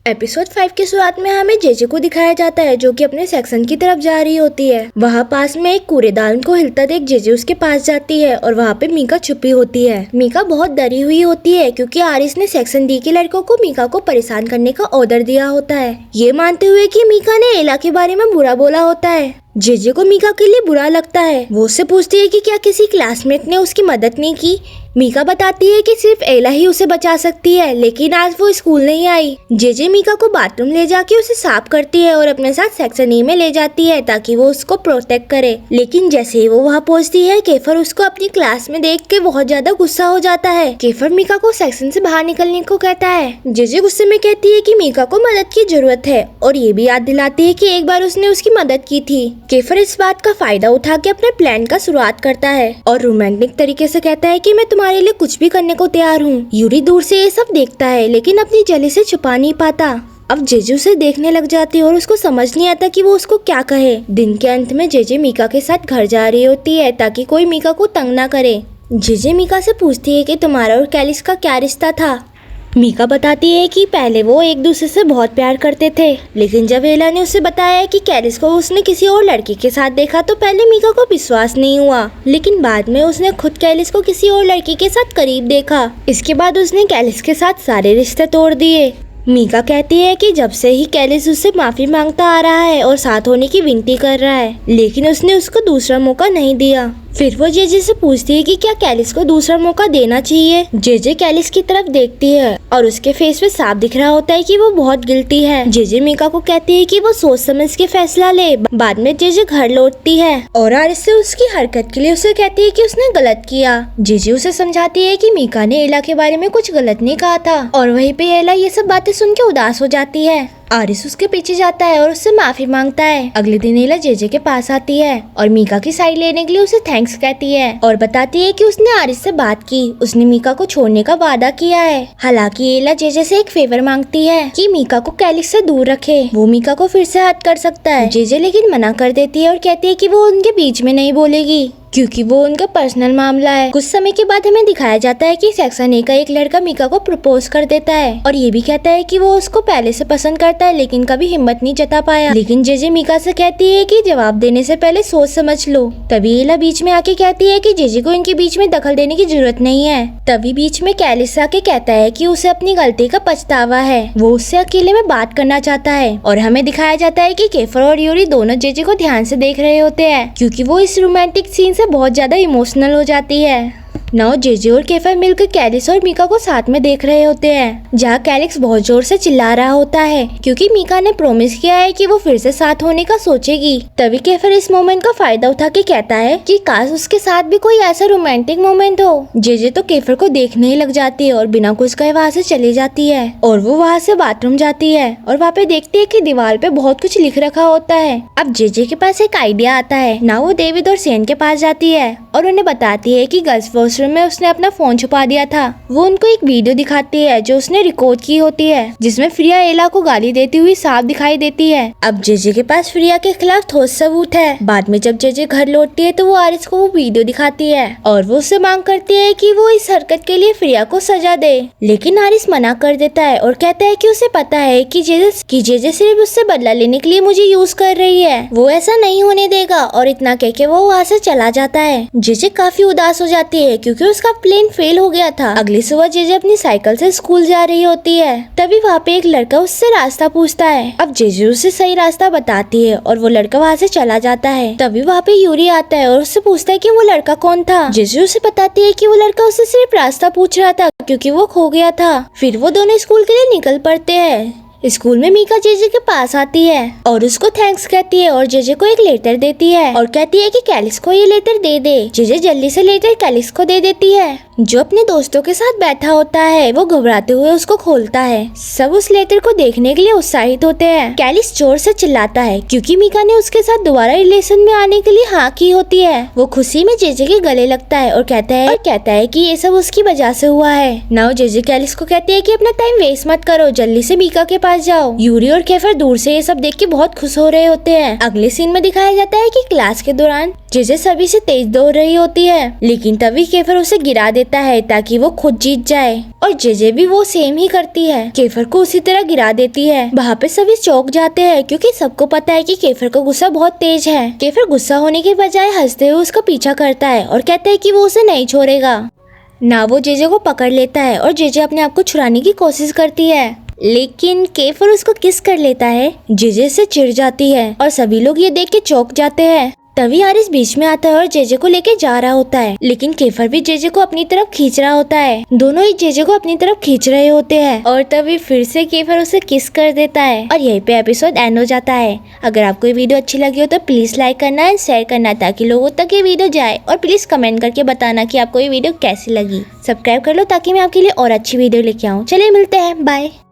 Episode 5 की शुरुआत में हमें जेजे को दिखाया जाता है जो कि अपने सेक्शन की तरफ जा रही होती है। वहाँ पास में एक कूड़ेदान को हिलता देख जेजे उसके पास जाती है और वहाँ पे मीका छुपी होती है। मीका बहुत डरी हुई होती है क्योंकि आरिस ने सेक्शन डी के लड़कों को मीका को परेशान करने का ऑर्डर दिया होता है, ये मानते हुए कि मीका ने एला के बारे में बुरा बोला होता है। जेजे को मीका के लिए बुरा लगता है। वो उससे पूछती है कि क्या किसी क्लासमेट ने उसकी मदद नहीं की। मीका बताती है कि सिर्फ एला ही उसे बचा सकती है, लेकिन आज वो स्कूल नहीं आई। जेजे मीका को बाथरूम ले जाके उसे साफ करती है और अपने साथ सेक्शन ई में ले जाती है ताकि वो उसको प्रोटेक्ट करे। लेकिन जैसे ही वो वहाँ पहुँचती है, केफर उसको अपनी क्लास में देख के बहुत ज्यादा गुस्सा हो जाता है। केफर मीका को सेक्शन से बाहर निकलने को कहता है। जेजे गुस्से में कहती है कि मीका को मदद की जरूरत है और ये भी याद दिलाती है कि एक बार उसने उसकी मदद की थी। केफर इस बात का फायदा उठा के अपने प्लान का शुरुआत करता है और रोमांटिक तरीके से कहता है कि मैं तुम्हारे लिए कुछ भी करने को तैयार हूँ। यूरी दूर से ये सब देखता है लेकिन अपनी जली से छुपा नहीं पाता। अब जेजे उसे देखने लग जाती है और उसको समझ नहीं आता कि वो उसको क्या कहे। दिन के अंत में जेजे मीका के साथ घर जा रही होती है ताकि कोई मीका को तंग ना करे। जेजे मीका से पूछती है कि तुम्हारा और कैलिस का क्या रिश्ता था। मीका बताती है कि पहले वो एक दूसरे से बहुत प्यार करते थे, लेकिन जब एला ने उसे बताया कि कैलिस को उसने किसी और लड़की के साथ देखा तो पहले मीका को विश्वास नहीं हुआ, लेकिन बाद में उसने खुद कैलिस को किसी और लड़की के साथ करीब देखा। इसके बाद उसने कैलिस के साथ सारे रिश्ते तोड़ दिए। मीका कहती है कि जब से ही कैलिस उससे माफी मांगता आ रहा है और साथ होने की विनती कर रहा है, लेकिन उसने उसको दूसरा मौका नहीं दिया। फिर वो जेजे से पूछती है कि क्या कैलिस को दूसरा मौका देना चाहिए। जेजे कैलिस की तरफ देखती है और उसके फेस पे साफ दिख रहा होता है कि वो बहुत गिल्टी है। जेजे मीका को कहती है कि वो सोच समझ के फैसला ले। बाद में जेजे घर लौटती है और आरिस से उसकी हरकत के लिए उसे कहती है कि उसने गलत किया। जेजे उसे समझाती है कि मीका ने एला के बारे में कुछ गलत नहीं कहा था और वहीं पे एला ये सब बातें सुन के उदास हो जाती है। आरिस उसके पीछे जाता है और उससे माफी मांगता है। अगले दिन एला जेजे के पास आती है और मीका की साइड लेने के लिए उसे थैंक्स कहती है और बताती है कि उसने आरिस से बात की, उसने मीका को छोड़ने का वादा किया है। हालांकि एला जेजे से एक फेवर मांगती है कि मीका को कैलिस से दूर रखे, वो मीका को फिर से हद कर सकता है। जेजे लेकिन मना कर देती है और कहती है कि वो उनके बीच में नहीं बोलेगी क्योंकि वो उनका पर्सनल मामला है। कुछ समय के बाद हमें दिखाया जाता है कि सेक्शन ए का एक लड़का मीका को प्रपोज कर देता है और ये भी कहता है कि वो उसको पहले से पसंद करता है, लेकिन कभी हिम्मत नहीं जता पाया। लेकिन जेजे मीका से कहती है कि जवाब देने से पहले सोच समझ लो। तभी एला बीच में आके कहती है कि जेजे को इनके बीच में दखल देने की जरूरत नहीं है। तभी बीच में कैलिस आके कहता है कि उसे अपनी गलती का पछतावा है, वो उससे अकेले में बात करना चाहता है। और हमें दिखाया जाता है कि केफर और यूरी दोनों जेजे को ध्यान से देख रहे होते हैं क्योंकि वो इस रोमांटिक सीन से बहुत ज्यादा इमोशनल हो जाती है। नाउ जेजे और केफर मिलकर कैलिस और मीका को साथ में देख रहे होते हैं, जहाँ कैलिस बहुत जोर से चिल्ला रहा होता है क्योंकि मीका ने प्रॉमिस किया है कि वो फिर से साथ होने का सोचेगी। तभी केफर इस मोमेंट का फायदा उठा के कहता है कि काश उसके साथ भी कोई ऐसा रोमांटिक मोमेंट हो। जेजे तो केफर को देखने ही लग जाती है और बिना कुछ कहे वहाँ से चली जाती है और वो वहाँ से बाथरूम जाती है और वहाँ पे देखती है कि दीवार पे बहुत कुछ लिख रखा होता है। अब जेजे के पास एक आइडिया आता है। ना वो डेविड और सेन के पास जाती है और उन्हें बताती है कि गर्ल्स वॉशरूम में उसने अपना फोन छुपा दिया था। वो उनको एक वीडियो दिखाती है जो उसने रिकॉर्ड की होती है, जिसमें फ्रिया एला को गाली देती हुई साफ दिखाई देती है। अब जेजे के पास फ्रिया के खिलाफ ठोस सबूत है। बाद में जब जेजे घर लौटती है तो वो आरिस को वो वीडियो दिखाती है और वो उससे मांग करती है कि वो इस हरकत के लिए फ्रिया को सजा दे, लेकिन आरिस मना कर देता है और कहता है कि उसे पता है कि जेजे सिर्फ उससे बदला लेने के लिए मुझे यूज कर रही है, वो ऐसा नहीं होने देगा। और इतना कह के वो वहाँ से चला जाता है। जेजे काफी उदास हो जाती है क्योंकि उसका प्लेन फेल हो गया था। अगली सुबह जेजे अपनी साइकिल से स्कूल जा रही होती है। तभी वहाँ पे एक लड़का उससे रास्ता पूछता है। अब जेजे उसे सही रास्ता बताती है और वो लड़का वहाँ से चला जाता है। तभी वहाँ पे यूरी आता है और उससे पूछता है कि वो लड़का कौन था। जेजे उसे बताती है कि वो लड़का उससे सिर्फ रास्ता पूछ रहा था क्योंकि वो खो गया था। फिर वो दोनों स्कूल के लिए निकल पड़ते हैं। स्कूल में मीका जेजे के पास आती है और उसको थैंक्स कहती है और जेजे को एक लेटर देती है और कहती है कि कैलिस को ये लेटर दे दे। जेजे जल्दी से लेटर कैलिस को दे देती है, जो अपने दोस्तों के साथ बैठा होता है। वो घबराते हुए उसको खोलता है। सब उस लेटर को देखने के लिए उत्साहित होते हैं। कैलिस जोर से चिल्लाता है क्योंकि मीका ने उसके साथ दोबारा रिलेशन में आने के लिए हाँ की होती है। वो खुशी में जेजे के गले लगता है और कहता है कि ये सब उसकी वजह से हुआ है। नाउ जेजे कैलिस को कहती है कि अपना टाइम वेस्ट मत करो, जल्दी से मीका के पास जाओ। यूरी और केफर दूर से ये सब देख के बहुत खुश हो रहे होते हैं। अगले सीन में दिखाया जाता है कि क्लास के दौरान जेजे सभी से तेज दौड़ रही होती है, लेकिन तभी केफर उसे गिरा देता देता है ताकि वो खुद जीत जाए और जेजे भी वो सेम ही करती है, केफर को उसी तरह गिरा देती है। वहाँ पे सभी चौंक जाते हैं क्योंकि सबको पता है कि केफर का गुस्सा बहुत तेज है। केफर गुस्सा होने के बजाय हंसते हुए उसका पीछा करता है और कहता है कि वो उसे नहीं छोड़ेगा। ना वो जेजे को पकड़ लेता है और जेजे अपने आप को छुड़ाने की कोशिश करती है, लेकिन केफर उसको किस कर लेता है। जेजे से चिढ़ जाती है और सभी लोग ये देख के चौंक जाते हैं। तभी आरिस बीच में आता है और जेजे को लेके जा रहा होता है, लेकिन केफर भी जेजे को अपनी तरफ खींच रहा होता है। दोनों ही जेजे को अपनी तरफ खींच रहे होते हैं और तभी फिर से केफर उसे किस कर देता है और यहीं पे एपिसोड एंड हो जाता है। अगर आपको ये वीडियो अच्छी लगी हो तो प्लीज लाइक करना एंड शेयर करना ताकि लोगों तक ये वीडियो जाए, और प्लीज कमेंट करके बताना कि आपको ये वीडियो कैसी लगी। सब्सक्राइब कर लो ताकि मैं आपके लिए और अच्छी वीडियो लेके आऊँ। चलिए मिलते हैं, बाय।